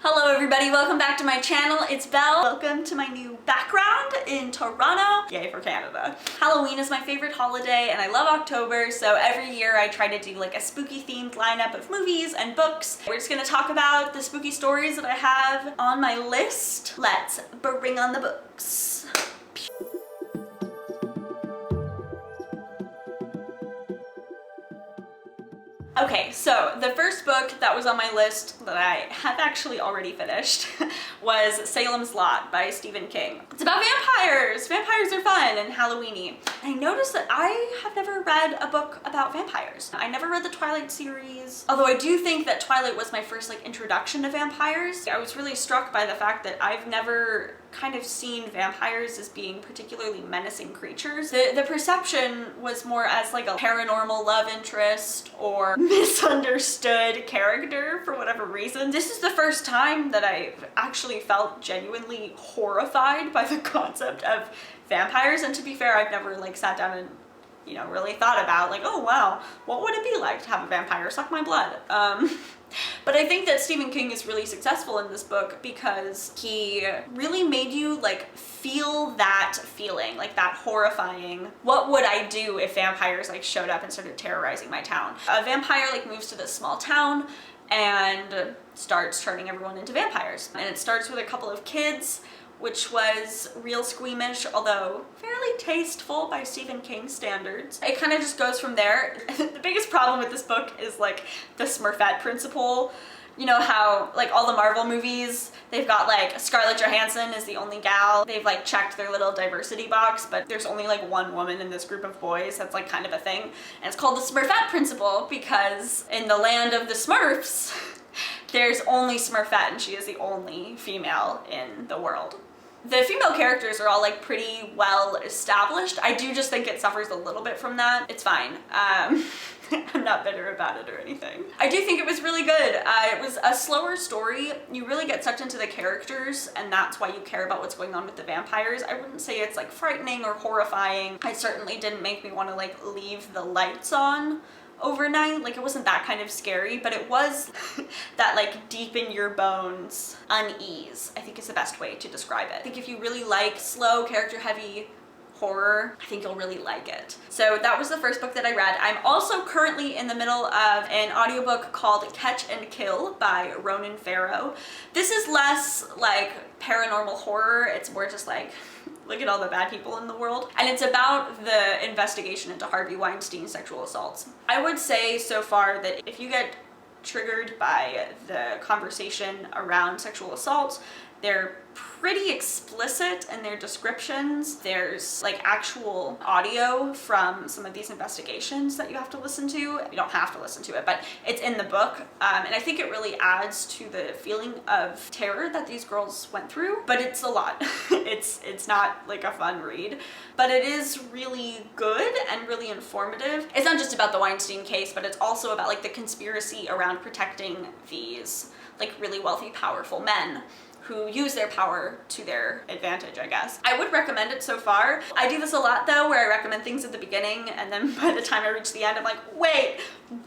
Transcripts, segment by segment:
Hello everybody, welcome back to my channel. It's Belle. Welcome to my new background in Toronto. Yay for Canada. Halloween is my favorite holiday and I love October, so every year I try to do like a spooky themed lineup of movies and books. We're just gonna talk about the spooky stories that I have on my list. Let's bring on the books. Okay, so the first book that was on my list that I have actually already finished was Salem's Lot by Stephen King. It's about vampires! Vampires are fun and Halloween-y. I noticed that I have never read a book about vampires. I never read the Twilight series, although I do think that Twilight was my first introduction to vampires. I was really struck by the fact that I've never kind of seen vampires as being particularly menacing creatures. The perception was more as like a paranormal love interest or misunderstood character for whatever reason. This is the first time that I've actually felt genuinely horrified by the concept of vampires, and to be fair, I've never sat down and really thought about oh wow, what would it be like to have a vampire suck my blood? But I think that Stephen King is really successful in this book because he really made you feel that feeling, that horrifying, what would I do if vampires showed up and started terrorizing my town? A vampire moves to this small town and starts turning everyone into vampires. And it starts with a couple of kids, which was real squeamish, although fairly tasteful by Stephen King standards. It kind of just goes from there. The biggest problem with this book is the Smurfette principle. You know how all the Marvel movies, they've got Scarlett Johansson is the only gal. They've checked their little diversity box, but there's only one woman in this group of boys. That's kind of a thing. And it's called the Smurfette principle because in the land of the Smurfs, there's only Smurfette and she is the only female in the world. The female characters are all pretty well established. I do just think it suffers a little bit from that. It's fine. I'm not bitter about it or anything. I do think it was really good. It was a slower story. You really get sucked into the characters and that's why you care about what's going on with the vampires. I wouldn't say it's frightening or horrifying. It certainly didn't make me want to leave the lights on overnight. It wasn't that kind of scary, but it was that deep in your bones unease, I think is the best way to describe it. I think if you really like slow, character heavy horror, I think you'll really like it. So that was the first book that I read. I'm also currently in the middle of an audiobook called Catch and Kill by Ronan Farrow. This is less paranormal horror. It's more just look at all the bad people in the world. And it's about the investigation into Harvey Weinstein's sexual assaults. I would say so far that if you get triggered by the conversation around sexual assault, they're pretty explicit in their descriptions. There's actual audio from some of these investigations that you have to listen to. You don't have to listen to it, but it's in the book. And I think it really adds to the feeling of terror that these girls went through, but it's a lot. It's not a fun read, but it is really good and really informative. It's not just about the Weinstein case, but it's also about the conspiracy around protecting these really wealthy, powerful men who use their power to their advantage, I guess. I would recommend it so far. I do this a lot though, where I recommend things at the beginning and then by the time I reach the end, I'm wait,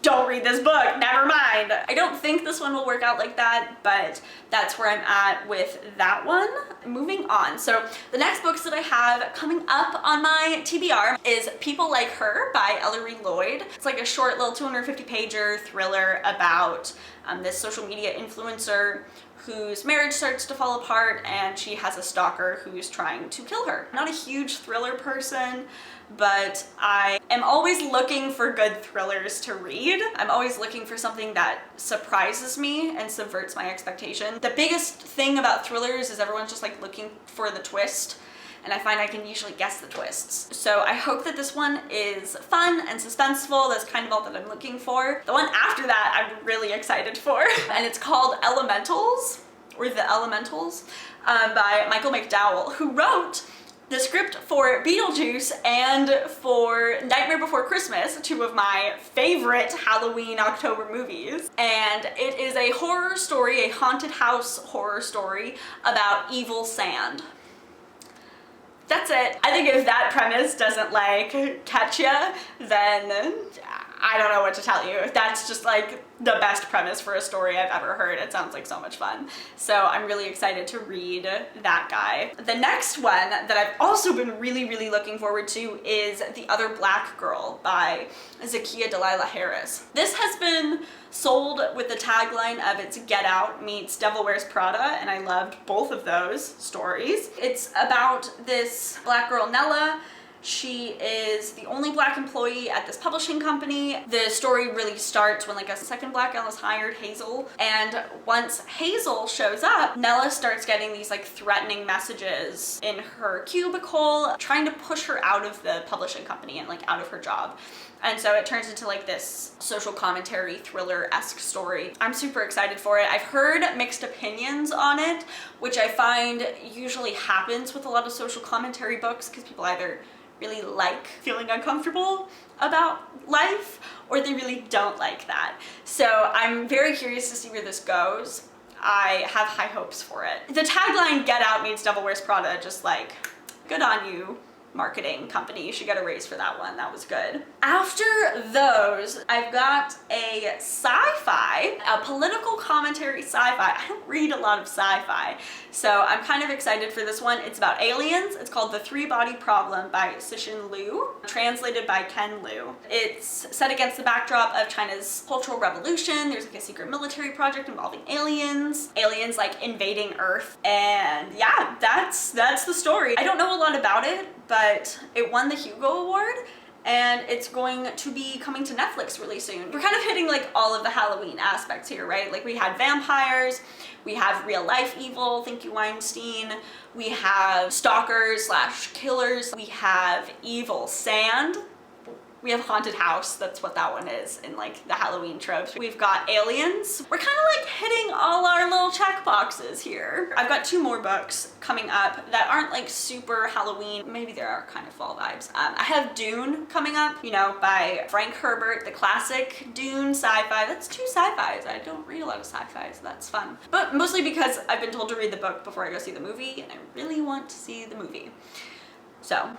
don't read this book, never mind. I don't think this one will work out like that, but that's where I'm at with that one. Moving on. So the next books that I have coming up on my TBR is People Like Her by Ellery Lloyd. It's a short little 250-pager thriller about this social media influencer whose marriage starts to fall apart and she has a stalker who's trying to kill her. Not a huge thriller person, but I am always looking for good thrillers to read. I'm always looking for something that surprises me and subverts my expectation. The biggest thing about thrillers is everyone's just looking for the twist, and I find I can usually guess the twists. So I hope that this one is fun and suspenseful. That's kind of all that I'm looking for. The one after that I'm really excited for, and it's called Elementals, or The Elementals, by Michael McDowell, who wrote the script for Beetlejuice and for Nightmare Before Christmas, two of my favorite Halloween October movies. And it is a horror story, a haunted house horror story about evil sand. That's it. I think if that premise doesn't catch ya, then I don't know what to tell you. That's just like the best premise for a story I've ever heard. It sounds like so much fun. So I'm really excited to read that guy. The next one that I've also been really looking forward to is The Other Black Girl by Zakiya Dalila Harris. This has been sold with the tagline of it's Get Out meets Devil Wears Prada, and I loved both of those stories. It's about this black girl, Nella. She is the only black employee at this publishing company. The story really starts when like a second black girl is hired, Hazel. And once Hazel shows up, Nella starts getting these like threatening messages in her cubicle, trying to push her out of the publishing company and like out of her job. And so it turns into like this social commentary thriller-esque story. I'm super excited for it. I've heard mixed opinions on it, which I find usually happens with a lot of social commentary books because people either really like feeling uncomfortable about life or they really don't like that. So I'm very curious to see where this goes. I have high hopes for it. The tagline Get Out meets Devil Wears Prada, just like, good on you, marketing company. You should get a raise for that one. That was good. After those, I've got a sci-fi, a political commentary sci-fi. I don't read a lot of sci-fi, so I'm kind of excited for this one. It's about aliens. It's called The Three-Body Problem by Cixin Liu, translated by Ken Liu. It's set against the backdrop of China's Cultural Revolution. There's like a secret military project involving aliens like invading Earth, and yeah, that's the story. I don't know a lot about it, but it won the Hugo Award and it's going to be coming to Netflix really soon. We're kind of hitting like all of the Halloween aspects here, right? Like we had vampires, we have real life evil, thank you Weinstein, we have stalkers slash killers, we have evil sand, we have haunted house, that's what that one is in like the Halloween tropes. We've got aliens. We're kind of like hitting all our little check boxes here. I've got 2 more books coming up that aren't like super Halloween. Maybe there are kind of fall vibes. I have Dune coming up, you know, by Frank Herbert, the classic Dune sci-fi. That's 2 sci-fis. I don't read a lot of sci-fi, so that's fun. But mostly because I've been told to read the book before I go see the movie, and I really want to see the movie. So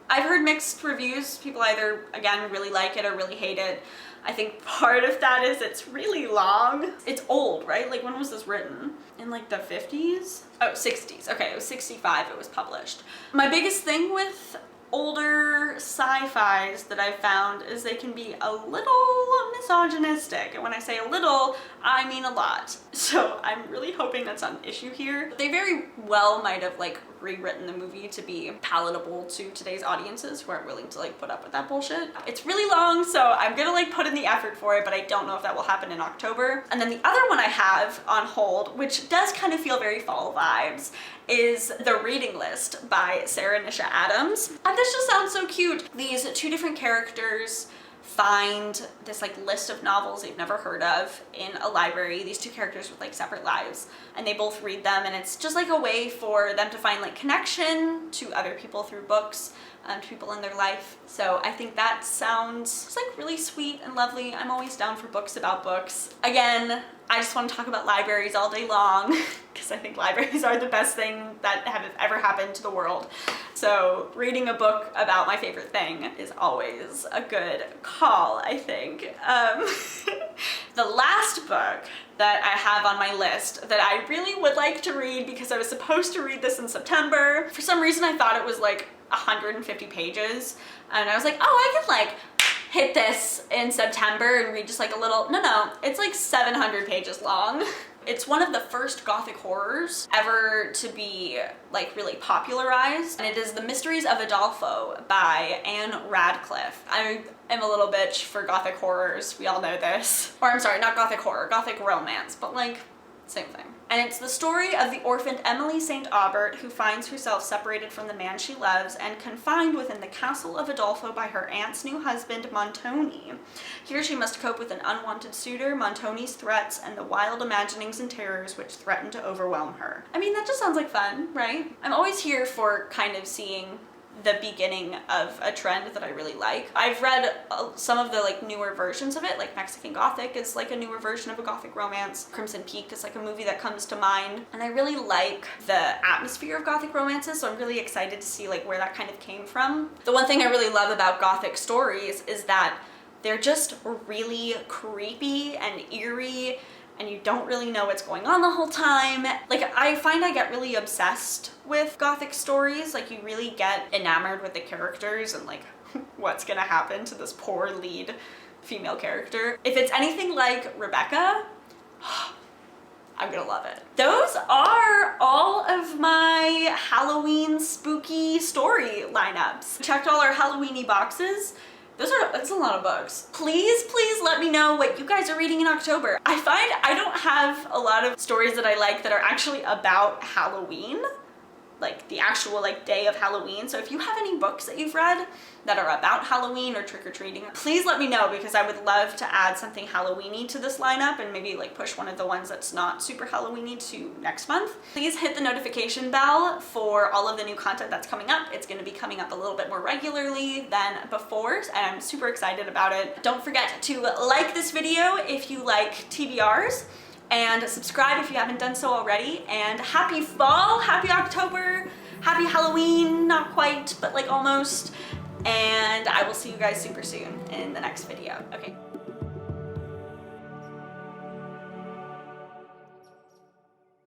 I've heard mixed reviews. People either, again, really like it or really hate it. I think part of that is it's really long. It's old, right? Like when was this written? In like the 50s? Oh, 60s. Okay, it was 65 it was published. My biggest thing with older sci-fis that I've found is they can be a little misogynistic. And when I say a little, I mean a lot. So I'm really hoping that's not an issue here. They very well might have like rewritten the movie to be palatable to today's audiences who aren't willing to like put up with that bullshit. It's really long, so I'm gonna like put in the effort for it, but I don't know if that will happen in October. And then the other one I have on hold, which does kind of feel very fall vibes, is The Reading List by Sarah Nisha Adams. And this just sounds so cute. These 2 different characters find this like list of novels they've never heard of in a library, these 2 characters with like separate lives, and they both read them, and it's just like a way for them to find like connection to other people through books, to people in their life. So I think that sounds just like really sweet and lovely. I'm always down for books about books. Again, I just want to talk about libraries all day long because I think libraries are the best thing that have ever happened to the world. So reading a book about my favorite thing is always a good call, I think. The last book that I have on my list that I really would like to read, because I was supposed to read this in September. For some reason I thought it was like 150 pages, and I was like, oh, I could like hit this in September and read just like a little. No, it's like 700 pages long. It's one of the first Gothic horrors ever to be like really popularized, and it is The Mysteries of Udolpho by Anne Radcliffe. I am a little bitch for Gothic horrors, we all know this. Or I'm sorry, not Gothic horror, Gothic romance, but like, same thing. And it's the story of the orphaned Emily St. Aubert, who finds herself separated from the man she loves and confined within the castle of Udolpho by her aunt's new husband, Montoni. Here she must cope with an unwanted suitor, Montoni's threats, and the wild imaginings and terrors which threaten to overwhelm her. I mean, that just sounds like fun, right? I'm always here for kind of seeing the beginning of a trend that I really like. I've read some of the like newer versions of it, like Mexican Gothic is like a newer version of a Gothic romance. Crimson Peak is like a movie that comes to mind, and I really like the atmosphere of Gothic romances, so I'm really excited to see like where that kind of came from. The one thing I really love about Gothic stories is that They're just really creepy and eerie, and you don't really know what's going on the whole time. Like, I find I get really obsessed with Gothic stories. Like, you really get enamored with the characters and like what's gonna happen to this poor lead female character. If it's anything like Rebecca, I'm gonna love it. Those are all of my Halloween spooky story lineups. Checked all our Halloween-y boxes. That's a lot of books. Please let me know what you guys are reading in October. I find I don't have a lot of stories that I like that are actually about Halloween, like the actual like day of Halloween. So if you have any books that you've read that are about Halloween or trick-or-treating, please let me know, because I would love to add something Halloween-y to this lineup and maybe like push one of the ones that's not super Halloween-y to next month. Please hit the notification bell for all of the new content that's coming up. It's going to be coming up a little bit more regularly than before, and I'm super excited about it. Don't forget to like this video if you like TBRs, and subscribe if you haven't done so already. And happy fall, happy October, happy Halloween, not quite, but like almost. And I will see you guys super soon in the next video. Okay.